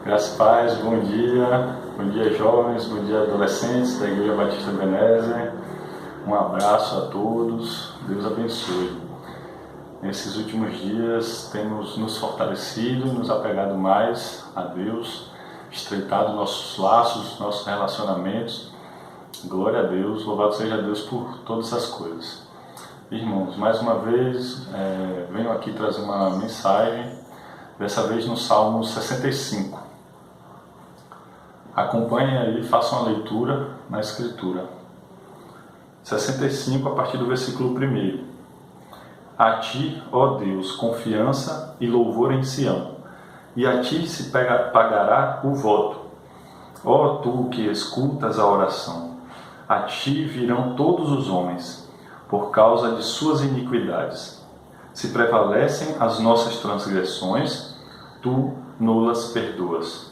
Graças e paz, bom dia jovens, bom dia adolescentes da Igreja Batista Ebenezer. Um abraço a todos, Deus abençoe. Nesses últimos dias temos nos fortalecido, nos apegado mais a Deus, estreitado nossos laços, nossos relacionamentos. Glória a Deus, louvado seja Deus por todas as coisas. Irmãos, mais uma vez venho aqui trazer uma mensagem, dessa vez no Salmo 65. Acompanhem aí, façam a leitura na Escritura. 65, a partir do versículo 1. A ti, ó Deus, confiança e louvor em Sião, e a ti se pagará o voto. Ó tu que escutas a oração, a ti virão todos os homens, por causa de suas iniquidades. Se prevalecem as nossas transgressões, tu nulas perdoas.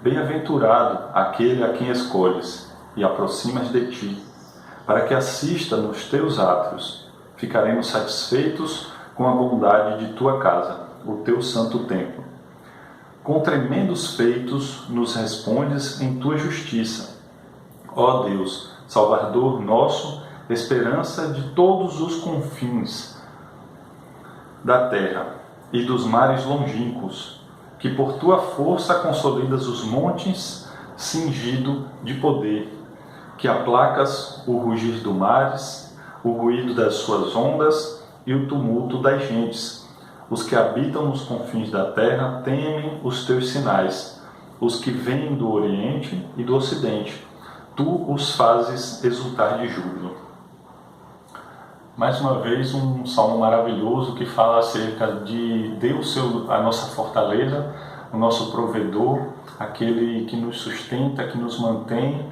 Bem-aventurado aquele a quem escolhes e aproximas de ti, para que assista nos teus átrios. Ficaremos satisfeitos com a bondade de tua casa, o teu santo templo. Com tremendos feitos nos respondes em tua justiça. Ó Deus, Salvador nosso, esperança de todos os confins da terra e dos mares longínquos, que por tua força consolidas os montes, cingido de poder, que aplacas o rugir dos mares, o ruído das suas ondas e o tumulto das gentes. Os que habitam nos confins da terra temem os teus sinais, os que vêm do Oriente e do Ocidente. Tu os fazes exultar de júbilo. Mais uma vez, um salmo maravilhoso que fala acerca de Deus, a nossa fortaleza, o nosso provedor, aquele que nos sustenta, que nos mantém,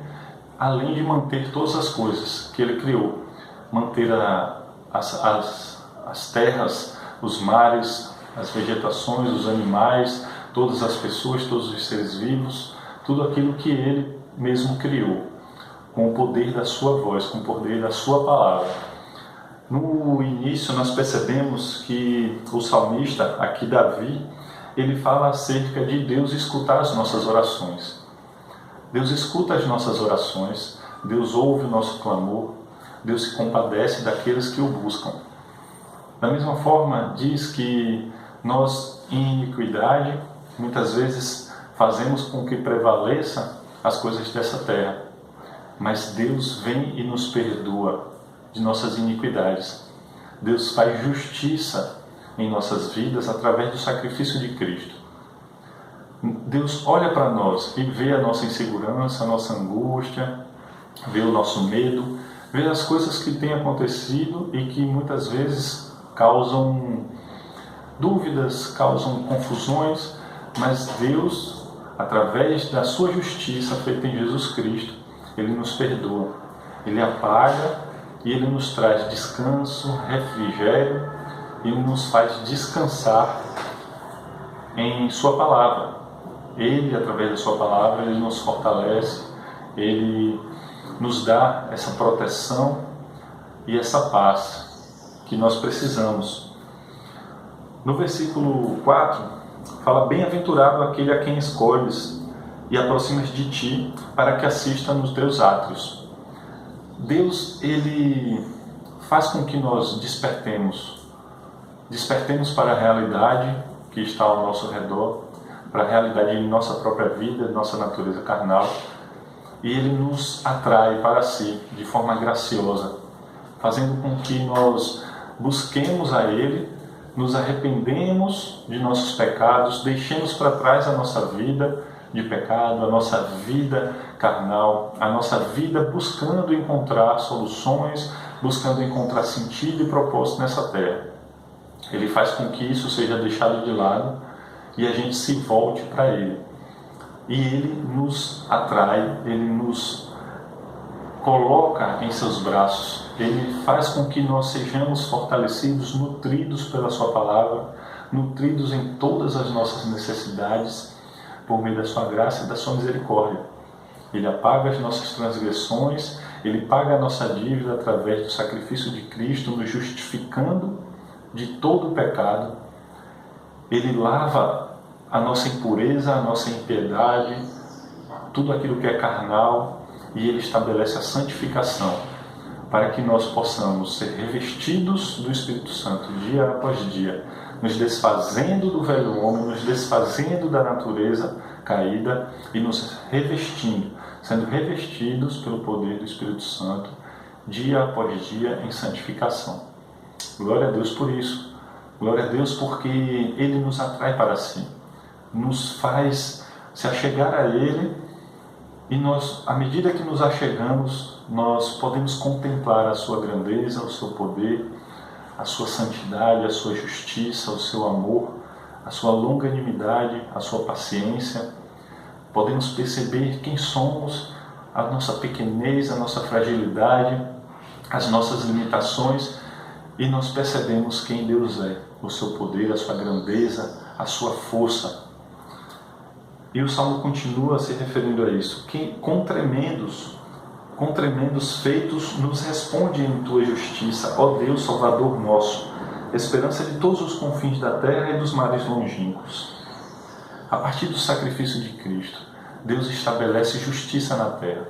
além de manter todas as coisas que Ele criou. Manter as terras, os mares, as vegetações, os animais, todas as pessoas, todos os seres vivos, tudo aquilo que Ele mesmo criou, com o poder da sua voz, com o poder da sua palavra. No início nós percebemos que o salmista, aqui Davi, ele fala acerca de Deus escutar as nossas orações. Deus escuta as nossas orações, Deus ouve o nosso clamor, Deus se compadece daqueles que o buscam. Da mesma forma, diz que nós, em iniquidade, muitas vezes fazemos com que prevaleça as coisas dessa terra, mas Deus vem e nos perdoa de nossas iniquidades. Deus faz justiça em nossas vidas através do sacrifício de Cristo. Deus olha para nós e vê a nossa insegurança, a nossa angústia, vê o nosso medo, vê as coisas que têm acontecido e que muitas vezes causam dúvidas, causam confusões, mas Deus, através da sua justiça feita em Jesus Cristo, Ele nos perdoa, Ele apaga e Ele nos traz descanso, refrigério, e nos faz descansar em Sua Palavra. Ele, através da Sua Palavra, Ele nos fortalece, Ele nos dá essa proteção e essa paz que nós precisamos. No versículo 4, fala: bem-aventurado aquele a quem escolhes e aproximas de ti, para que assista nos teus átrios. Deus, Ele faz com que nós despertemos para a realidade que está ao nosso redor, para a realidade de nossa própria vida, nossa natureza carnal, e Ele nos atrai para si de forma graciosa, fazendo com que nós busquemos a Ele, nos arrependemos de nossos pecados, deixemos para trás a nossa vida de pecado, a nossa vida carnal, a nossa vida buscando encontrar soluções, buscando encontrar sentido e propósito nessa terra. Ele faz com que isso seja deixado de lado e a gente se volte para Ele. E Ele nos atrai, Ele nos coloca em seus braços, Ele faz com que nós sejamos fortalecidos, nutridos pela Sua Palavra, nutridos em todas as nossas necessidades, por meio da Sua graça e da Sua misericórdia. Ele apaga as nossas transgressões, Ele paga a nossa dívida através do sacrifício de Cristo, nos justificando de todo o pecado. Ele lava a nossa impureza, a nossa impiedade, tudo aquilo que é carnal, e Ele estabelece a santificação, para que nós possamos ser revestidos do Espírito Santo dia após dia, nos desfazendo do velho homem, nos desfazendo da natureza caída e nos revestindo, sendo revestidos pelo poder do Espírito Santo dia após dia em santificação. Glória a Deus por isso. Glória a Deus porque Ele nos atrai para si, nos faz se achegar a Ele, e nós, à medida que nos achegamos, nós podemos contemplar a sua grandeza, o seu poder, a sua santidade, a sua justiça, o seu amor, a sua longanimidade, a sua paciência. Podemos perceber quem somos, a nossa pequenez, a nossa fragilidade, as nossas limitações, e nós percebemos quem Deus é, o seu poder, a sua grandeza, a sua força. E o Salmo continua se referindo a isso. Com tremendos feitos nos responde em tua justiça, ó Deus Salvador nosso, esperança de todos os confins da terra e dos mares longínquos. A partir do sacrifício de Cristo, Deus estabelece justiça na terra.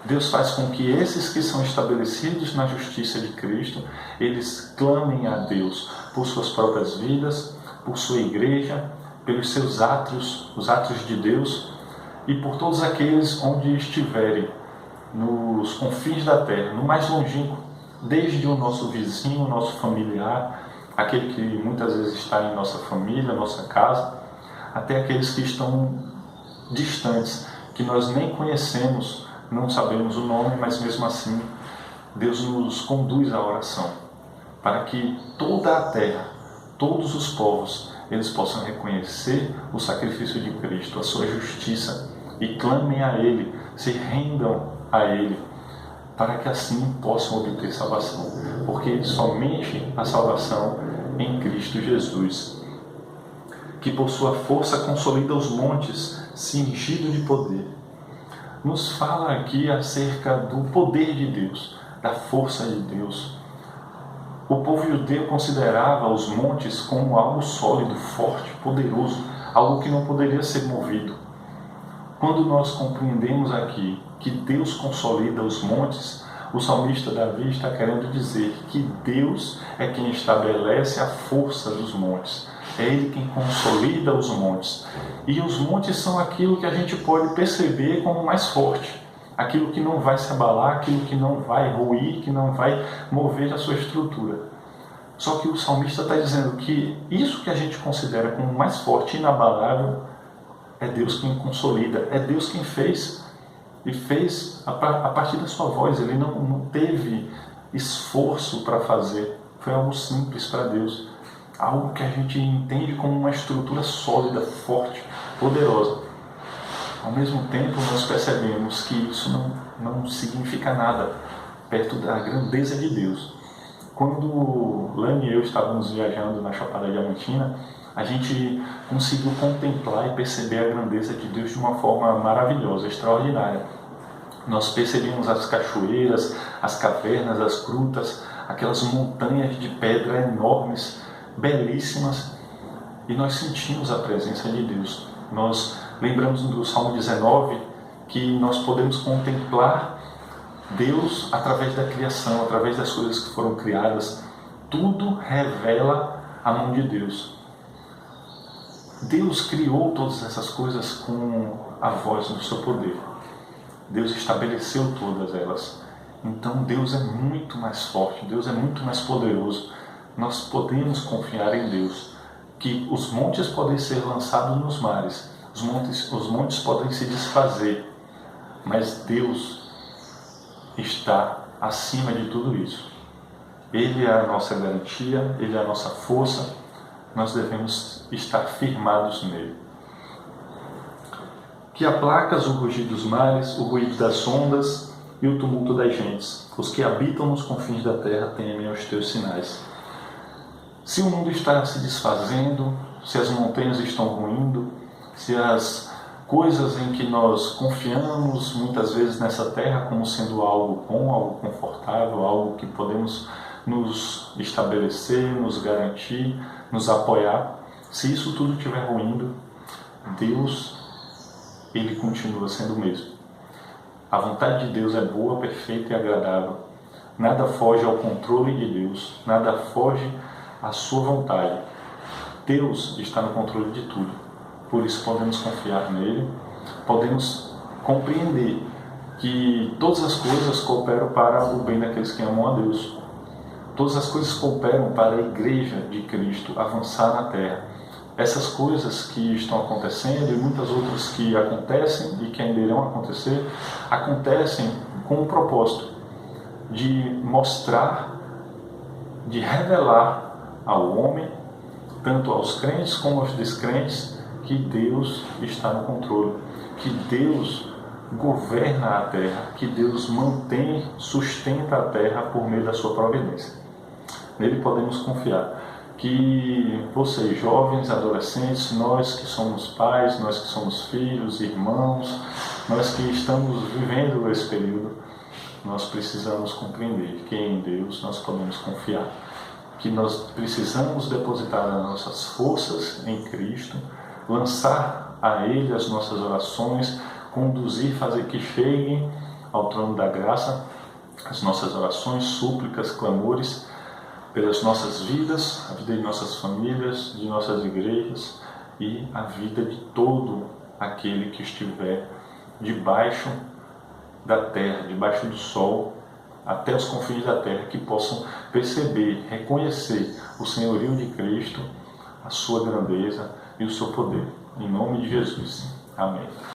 Deus faz com que esses que são estabelecidos na justiça de Cristo, eles clamem a Deus por suas próprias vidas, por sua igreja, pelos seus atos, os atos de Deus, e por todos aqueles onde estiverem, nos confins da terra, no mais longínquo, desde o nosso vizinho, o nosso familiar, aquele que muitas vezes está em nossa família, nossa casa, até aqueles que estão distantes, que nós nem conhecemos, não sabemos o nome, mas mesmo assim Deus nos conduz à oração, para que toda a terra, todos os povos, eles possam reconhecer o sacrifício de Cristo, a sua justiça, e clamem a Ele, se rendam a Ele, para que assim possam obter salvação, porque somente a salvação em Cristo Jesus, que por sua força consolida os montes, cingido de poder. Nos fala aqui acerca do poder de Deus, da força de Deus. O povo judeu considerava os montes como algo sólido, forte, poderoso, algo que não poderia ser movido. Quando nós compreendemos aqui que Deus consolida os montes, o salmista Davi está querendo dizer que Deus é quem estabelece a força dos montes. É Ele quem consolida os montes. E os montes são aquilo que a gente pode perceber como mais forte. Aquilo que não vai se abalar, aquilo que não vai ruir, que não vai mover a sua estrutura. Só que o salmista está dizendo que isso que a gente considera como mais forte e inabalável, é Deus quem consolida, é Deus quem fez. E fez a partir da sua voz. Ele não teve esforço para fazer. Foi algo simples para Deus. Algo que a gente entende como uma estrutura sólida, forte, poderosa. Ao mesmo tempo, nós percebemos que isso não significa nada perto da grandeza de Deus. Quando Lani e eu estávamos viajando na Chapada Diamantina, a gente conseguiu contemplar e perceber a grandeza de Deus de uma forma maravilhosa, extraordinária. Nós percebemos as cachoeiras, as cavernas, as grutas, aquelas montanhas de pedra enormes, belíssimas, e nós sentimos a presença de Deus. Nós lembramos do Salmo 19 que nós podemos contemplar Deus através da criação, através das coisas que foram criadas. Tudo revela a mão de Deus. Deus criou todas essas coisas com a voz do seu poder. Deus estabeleceu todas elas. Então Deus é muito mais forte, Deus é muito mais poderoso. Nós podemos confiar em Deus, que os montes podem ser lançados nos mares, os montes podem se desfazer, mas Deus está acima de tudo isso. Ele é a nossa garantia, Ele é a nossa força, nós devemos estar firmados nele. Que aplacas o rugir dos mares, o ruído das ondas e o tumulto das gentes. Os que habitam nos confins da terra temem os teus sinais. Se o mundo está se desfazendo, se as montanhas estão ruindo, se as coisas em que nós confiamos muitas vezes nessa terra como sendo algo bom, algo confortável, algo que podemos nos estabelecer, nos garantir, nos apoiar, se isso tudo estiver ruindo, Deus, Ele continua sendo o mesmo. A vontade de Deus é boa, perfeita e agradável. Nada foge ao controle de Deus, nada foge à sua vontade. Deus está no controle de tudo. Por isso podemos confiar nele, podemos compreender que todas as coisas cooperam para o bem daqueles que amam a Deus. Todas as coisas cooperam para a Igreja de Cristo avançar na terra. Essas coisas que estão acontecendo e muitas outras que acontecem e que ainda irão acontecer, acontecem com o propósito de mostrar, de revelar ao homem, tanto aos crentes como aos descrentes, que Deus está no controle, que Deus governa a terra, que Deus mantém, sustenta a terra por meio da sua providência. Nele podemos confiar. Que vocês, jovens, adolescentes, nós que somos pais, nós que somos filhos, irmãos, nós que estamos vivendo esse período, nós precisamos compreender que em Deus nós podemos confiar. Que nós precisamos depositar as nossas forças em Cristo, lançar a Ele as nossas orações, conduzir, fazer que cheguem ao trono da graça as nossas orações, súplicas, clamores, pelas nossas vidas, a vida de nossas famílias, de nossas igrejas e a vida de todo aquele que estiver debaixo da terra, debaixo do sol, até os confins da terra, que possam perceber, reconhecer o senhorio de Cristo, a sua grandeza e o seu poder. Em nome de Jesus. Amém.